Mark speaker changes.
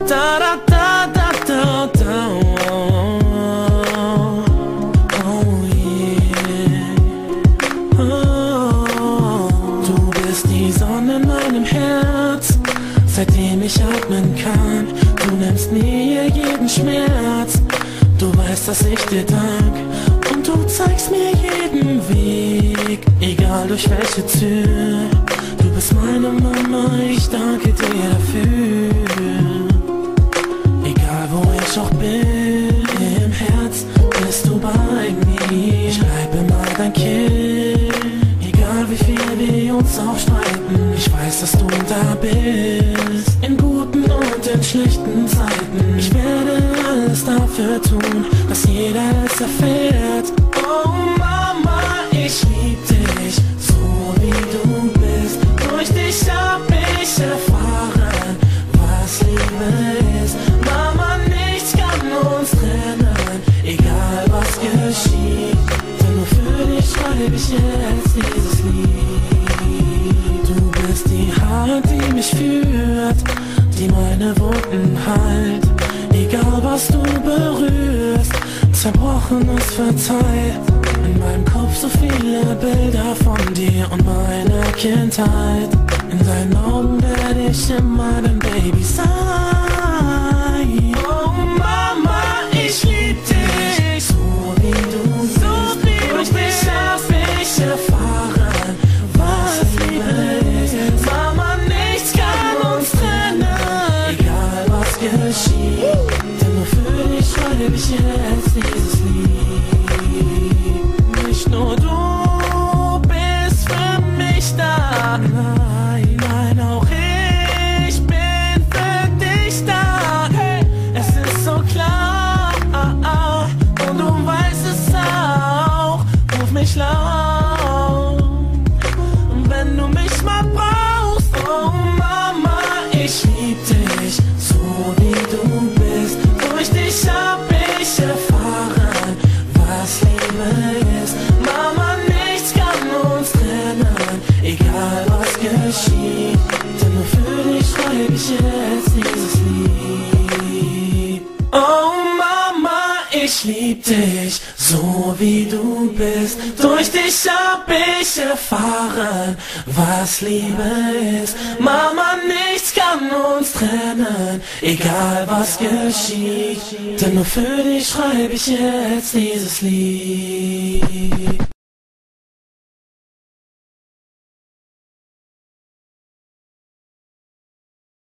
Speaker 1: Da da da da da da. Oh yeah. Oh. Du bist die Sonne in meinem Herz, seitdem ich atmen kann. Du nimmst mir jeden Schmerz. Du weißt, dass ich dir dank, und du zeigst mir jeden Weg, egal durch welche Tür. Du bist meine Mama, ich danke dir dafür. Egal wo ich auch bin, im Herz bist du bei mir. Ich bleib immer dein Kind, egal wie viel wir uns auch streiten. Ich weiß, dass du da bist, in guten und in schlechten Zeiten. Ich werde alles dafür tun, dass jeder es erfährt. Oh Mama, ich lieb dich, so wie du bist. Durch dich hab ich erfahren, was Liebe ist. Mama, nichts kann uns trennen, egal was geschieht. Denn nur für dich schreibe ich jetzt dieses Lied. Du bist die Hand, die mich führt, die meine Wunden heilt. Egal was du berührst, Zerbrochenes verzeiht. In meinem Kopf so viele Bilder von dir und meiner Kindheit. In deinen Augen werde ich immer dein Baby sein. Oh Mama, ich lieb dich, so wie du bist. Durch dich hab ich erfahren, was Liebe ist. Mama, nichts kann uns trennen, egal was geschieht. Denn nur für dich schreibe ich jetzt dieses Lied. Nicht nur du bist für mich da, nein, nein, auch ich bin für dich da. Hey, es ist so klar, und du weißt es auch. Ruf mich laut, wenn du mich mal brauchst. Oh Mama, ich lieb dich, so wie du bist. Durch dich hab ich erfahren, was Liebe ist. Mama, nichts kann uns trennen, egal was geschieht. Denn nur für dich schreibe ich jetzt dieses Lied. Oh Mama, ich lieb dich, so wie du bist. Durch dich hab ich erfahren, was Liebe ist. Mama, nichts kann uns trennen, egal was geschieht. Denn nur für dich schreibe ich jetzt dieses Lied.